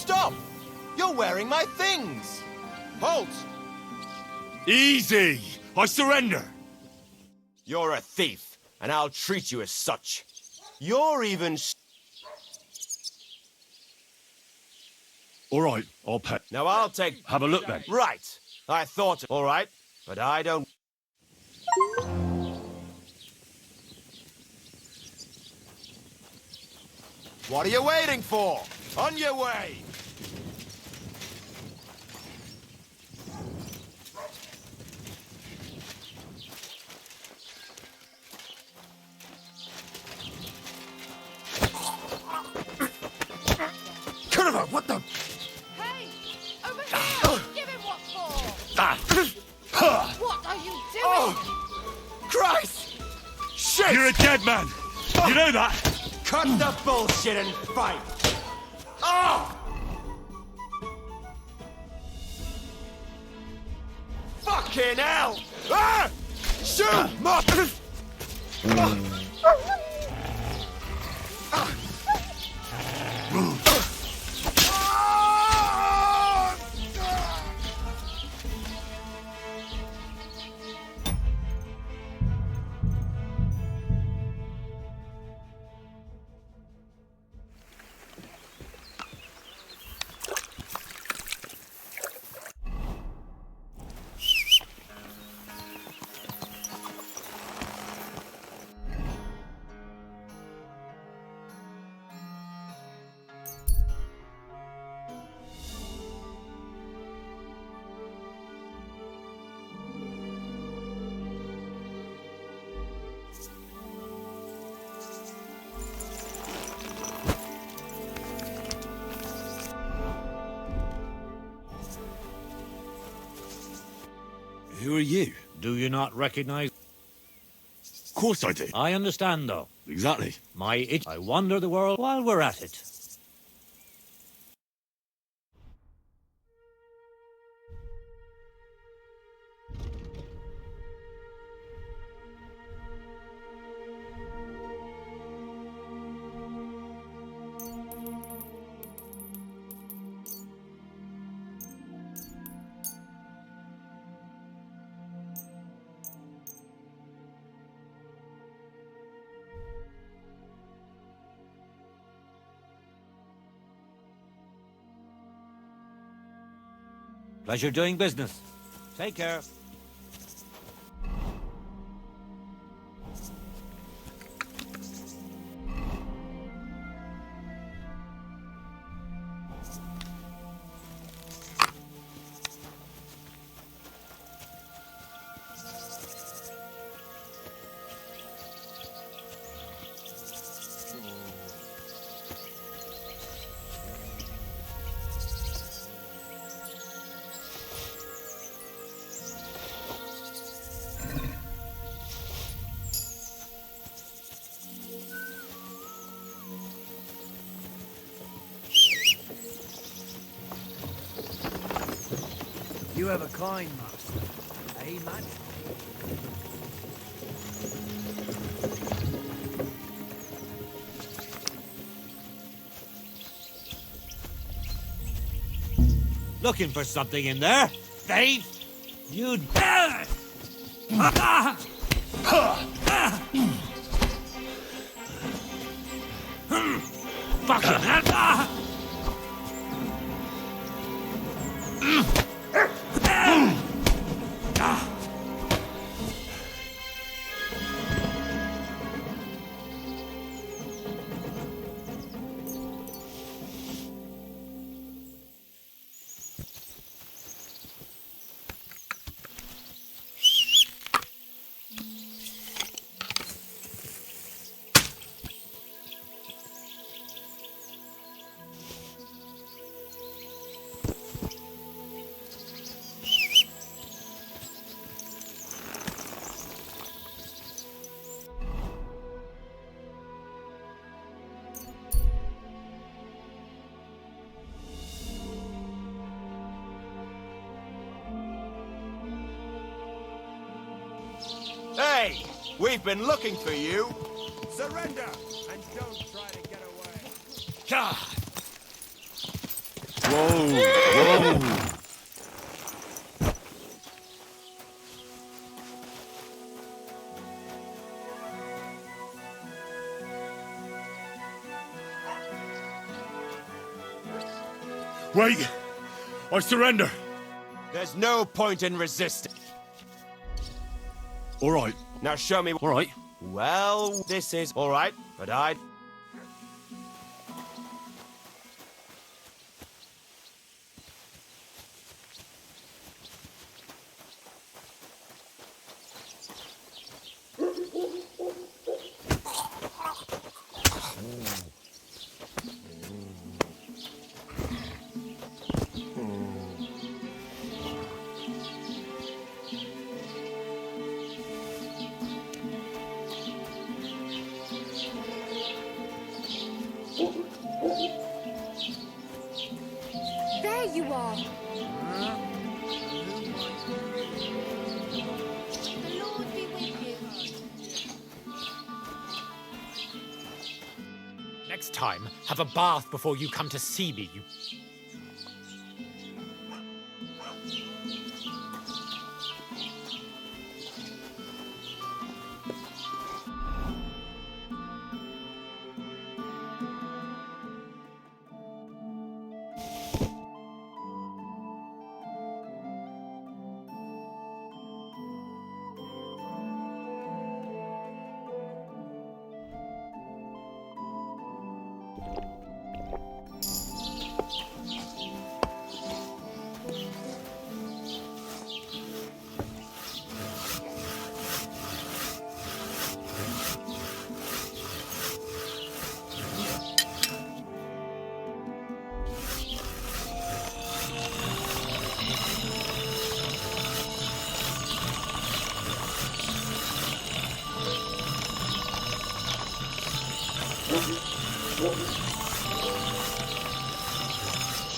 Stop! You're wearing my things! Halt! Easy! I surrender! You're a thief, and I'll treat you as such. You're even... All right, I'll pay. Now I'll take... Have a look then. Right. I thought... All right, but I don't... What are you waiting for? On your way! What the? Hey! Over here! Give him what for! What are you doing? Christ! Shit! You're a dead man! You know that? Cut the bullshit and fight! Oh! Fucking hell! Ah! Shoot! Who are you? Do you not recognize? Of course I do. I understand, though. Exactly. I wander the world while we're at it. Pleasure doing business. Take care. You have a kind master, eh, man? Looking for something in there? Thief! You'd... Fucking... Hey! We've been looking for you! Surrender! And don't try to get away! God! Whoa! Wait! I surrender! There's no point in resisting. All right. Now show me. All right. Well, this is all right, but I. There you are. The Lord be with you. Next time, have a bath before you come to see me, you...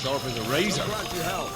Sharp as a razor. Grant you help.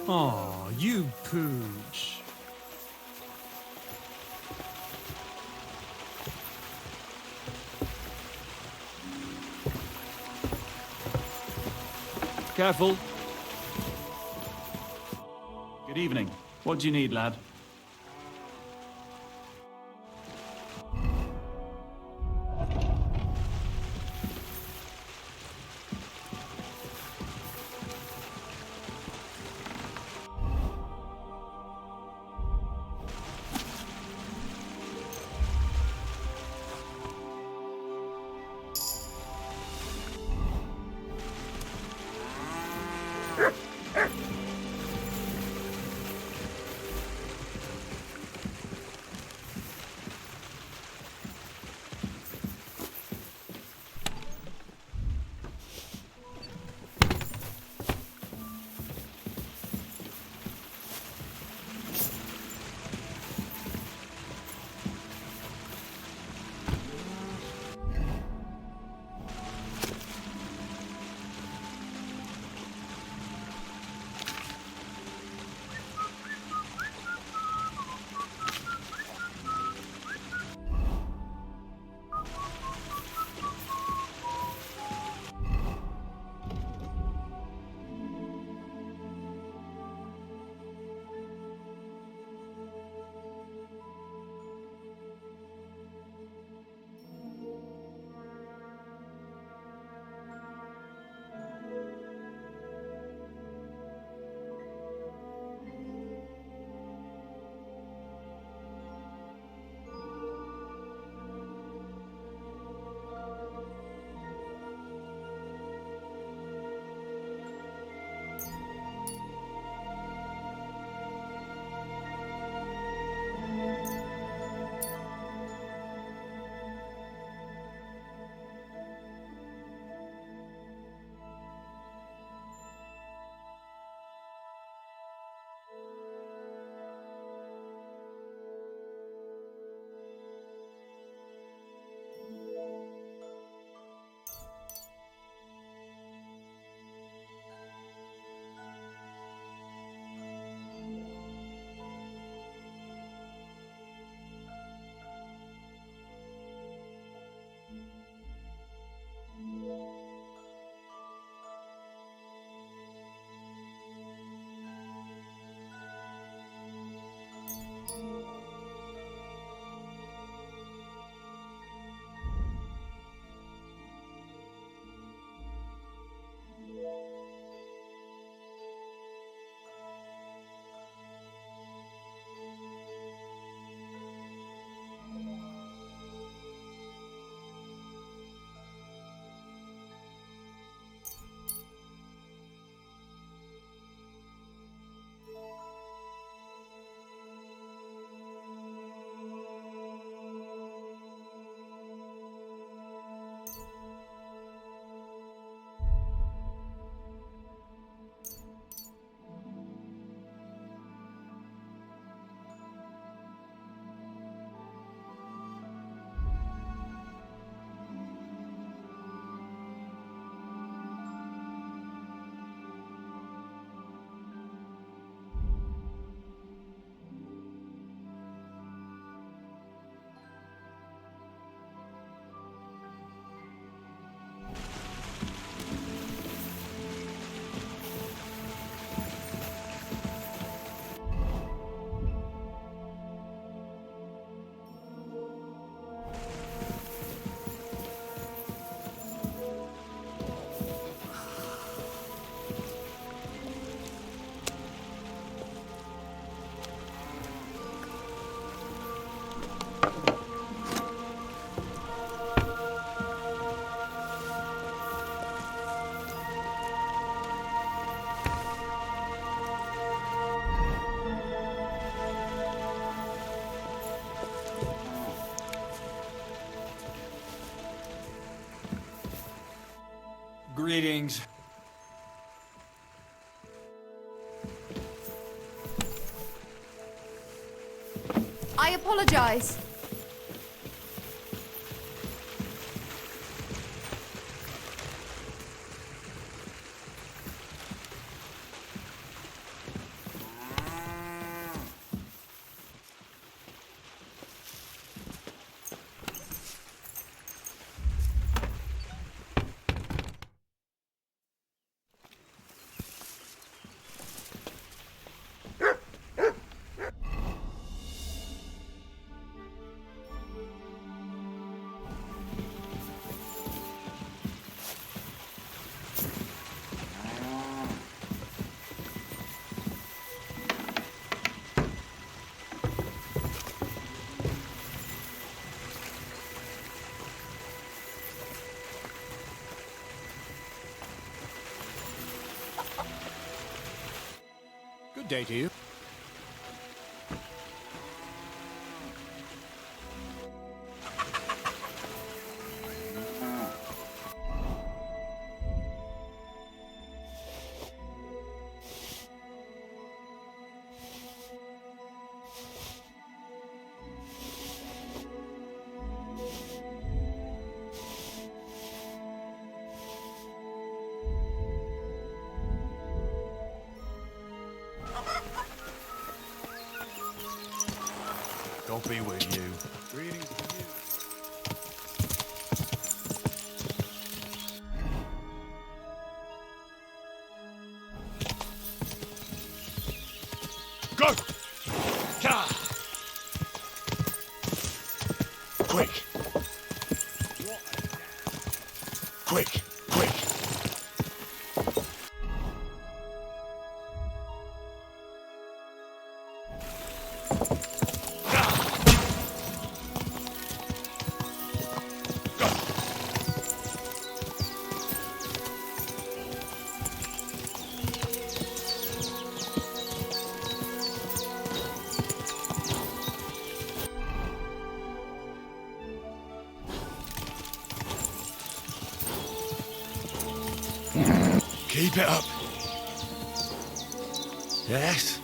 Aw, you pooch. Careful. Good evening. What do you need, lad? Greetings. I apologize. Good day to you. God be with you. Greetings to you. Go! Ka! Quick! Quick! Quick! Keep it up. Yes?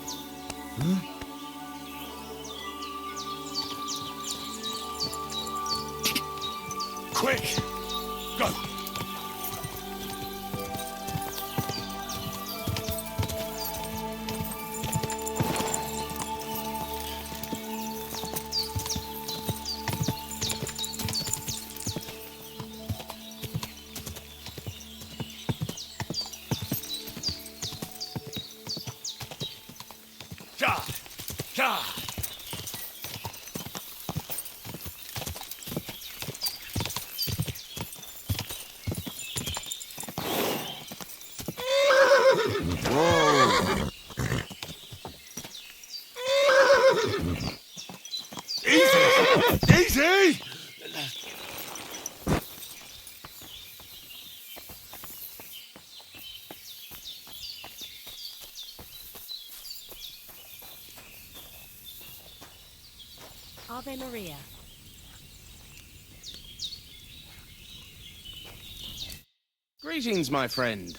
Quick! Go! Ka! Ka! Easy! Easy! Ave Maria. Greetings, my friend.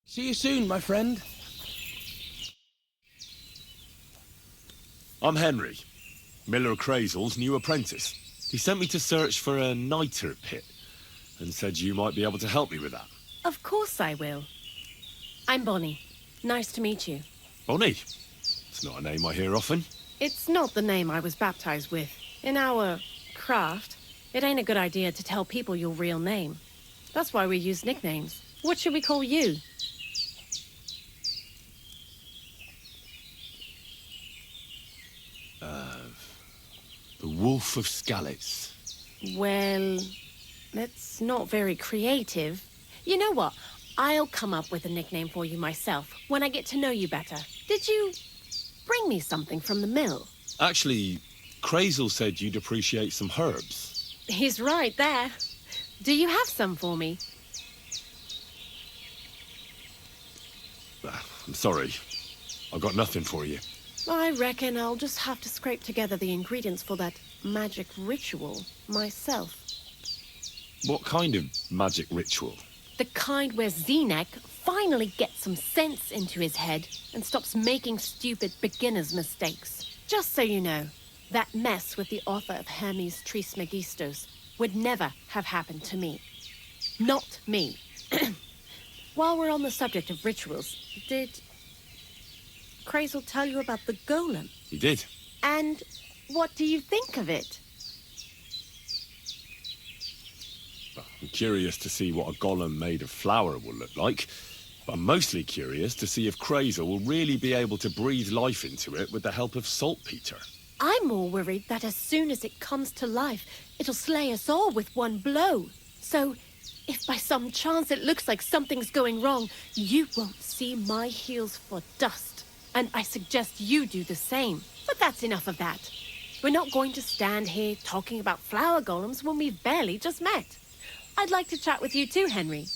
See you soon, my friend. I'm Henry, Miller Crazel's new apprentice. He sent me to search for a niter pit and said you might be able to help me with that. Of course I will. I'm Bonnie. Nice to meet you. Bonnie? It's not a name I hear often. It's not the name I was baptized with. In our craft, it ain't a good idea to tell people your real name. That's why we use nicknames. What should we call you? The Wolf of Skalitz. Well, that's not very creative. You know what? I'll come up with a nickname for you myself when I get to know you better. Did you bring me something from the mill? Actually, Crazel said you'd appreciate some herbs. He's right there. Do you have some for me? I'm sorry. I've got nothing for you. I reckon I'll just have to scrape together the ingredients for that magic ritual myself. What kind of magic ritual? The kind where Zenek finally gets some sense into his head and stops making stupid beginner's mistakes. Just so you know, that mess with the author of Hermes Trismegistos would never have happened to me. Not me. While we're on the subject of rituals, did Crazel tell you about the golem? He did. And what do you think of it? Well, I'm curious to see what a golem made of flour will look like. But I'm mostly curious to see if Crazel will really be able to breathe life into it with the help of saltpeter. I'm more worried that as soon as it comes to life, it'll slay us all with one blow. So, if by some chance it looks like something's going wrong, you won't see my heels for dust. And I suggest you do the same. But that's enough of that. We're not going to stand here talking about flower golems when we've barely just met. I'd like to chat with you too, Henry.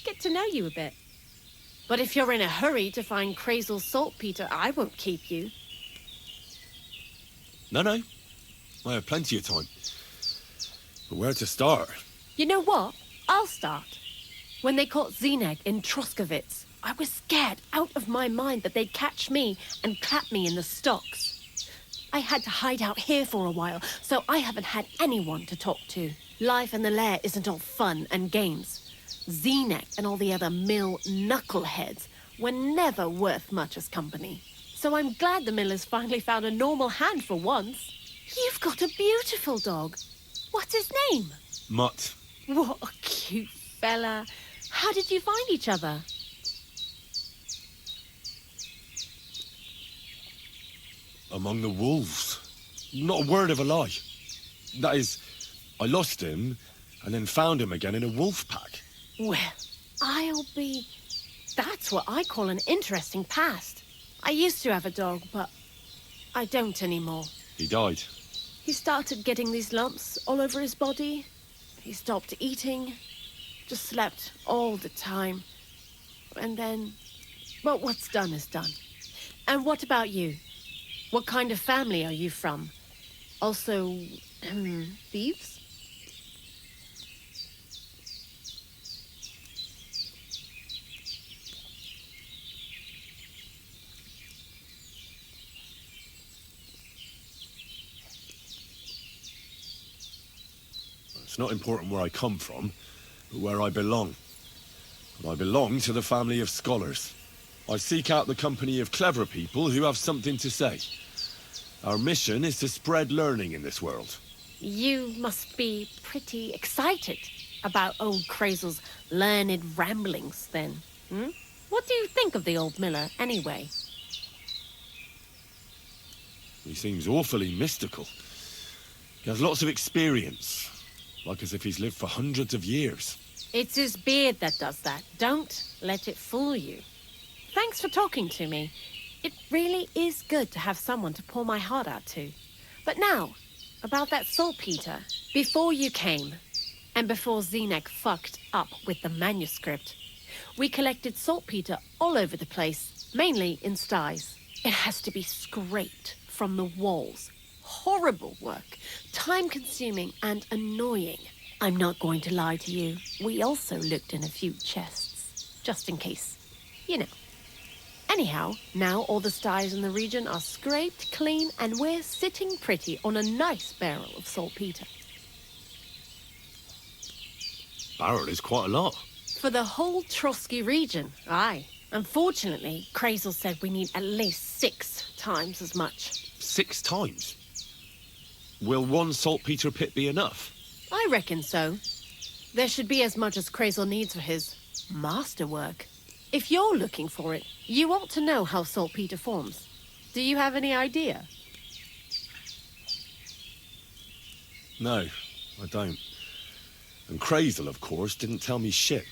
Get to know you a bit. But if you're in a hurry to find Crazel's saltpeter, I won't keep you. No. I have plenty of time. But where to start? You know what? I'll start. When they caught Zeneg in Troskovitz, I was scared out of my mind that they'd catch me and clap me in the stocks. I had to hide out here for a while, so I haven't had anyone to talk to. Life in the lair isn't all fun and games. Zeneg and all the other mill knuckleheads were never worth much as company. So I'm glad the miller's finally found a normal hand for once. You've got a beautiful dog. What's his name? Mutt. What a cute fella. How did you find each other? Among the wolves. Not a word of a lie. That is, I lost him and then found him again in a wolf pack. Well, that's what I call an interesting past. I used to have a dog, but I don't anymore. He died. He started getting these lumps all over his body. He stopped eating, just slept all the time. And then, well, what's done is done. And what about you? What kind of family are you from? Also, thieves? It's not important where I come from, but where I belong. And I belong to the family of scholars. I seek out the company of clever people who have something to say. Our mission is to spread learning in this world. You must be pretty excited about old Crazel's learned ramblings, then. What do you think of the old miller, anyway? He seems awfully mystical. He has lots of experience, like as if he's lived for hundreds of years. It's his beard that does that. Don't let it fool you. Thanks for talking to me. It really is good to have someone to pour my heart out to. But now, about that saltpeter. Before you came, and before Zeneg fucked up with the manuscript, we collected saltpeter all over the place, mainly in sties. It has to be scraped from the walls. Horrible work, time-consuming and annoying. I'm not going to lie to you. We also looked in a few chests, just in case. You know. Anyhow, now all the sties in the region are scraped clean and we're sitting pretty on a nice barrel of saltpeter. Barrel is quite a lot. For the whole Trotsky region, aye. Unfortunately, Crazel said we need at least 6 times as much. 6 times? Will one saltpeter pit be enough? I reckon so. There should be as much as Crazel needs for his masterwork. If you're looking for it, you ought to know how saltpeter forms. Do you have any idea? No, I don't. And Crazel, of course, didn't tell me shit.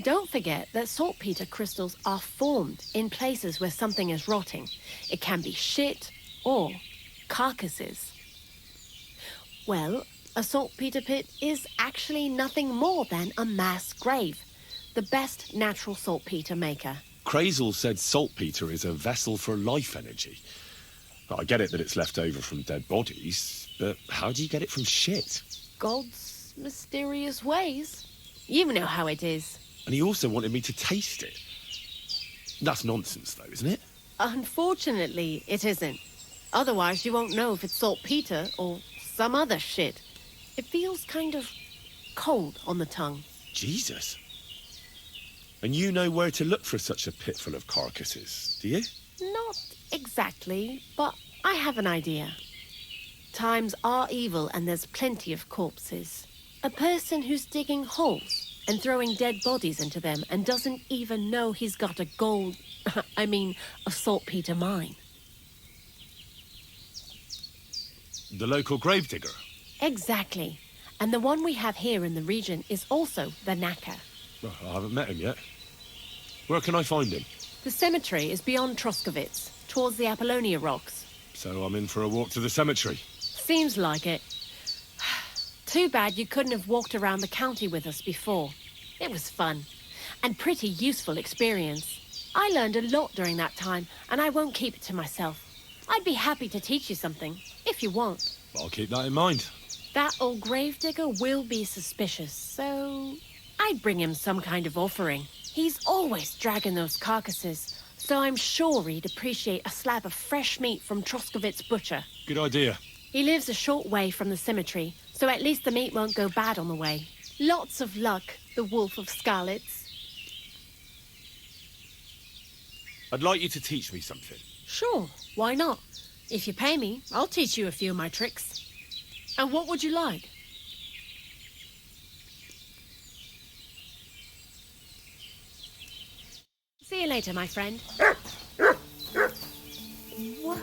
Don't forget that saltpeter crystals are formed in places where something is rotting. It can be shit or carcasses. Well, a saltpeter pit is actually nothing more than a mass grave. The best natural saltpeter maker. Crazel said saltpeter is a vessel for life energy. I get it that it's left over from dead bodies, but how do you get it from shit? Gods mysterious ways. You know how it is. And he also wanted me to taste it. That's nonsense, though, isn't it? Unfortunately, it isn't. Otherwise, you won't know if it's saltpeter or some other shit. It feels kind of cold on the tongue. Jesus. And you know where to look for such a pit full of carcasses, do you? Not exactly, but I have an idea. Times are evil and there's plenty of corpses. A person who's digging holes and throwing dead bodies into them and doesn't even know he's got a a saltpeter mine. The local gravedigger? Exactly. And the one we have here in the region is also the Knacker. Well, I haven't met him yet. Where can I find him? The cemetery is beyond Troskovitz, towards the Apollonia Rocks. So I'm in for a walk to the cemetery. Seems like it. Too bad you couldn't have walked around the county with us before. It was fun, and pretty useful experience. I learned a lot during that time, and I won't keep it to myself. I'd be happy to teach you something, if you want. I'll keep that in mind. That old gravedigger will be suspicious, so I'd bring him some kind of offering. He's always dragging those carcasses, so I'm sure he'd appreciate a slab of fresh meat from Troskovitz butcher. Good idea. He lives a short way from the cemetery, so at least the meat won't go bad on the way. Lots of luck, the Wolf of Scarlets. I'd like you to teach me something. Sure, why not? If you pay me, I'll teach you a few of my tricks. And what would you like? See you later, my friend. What?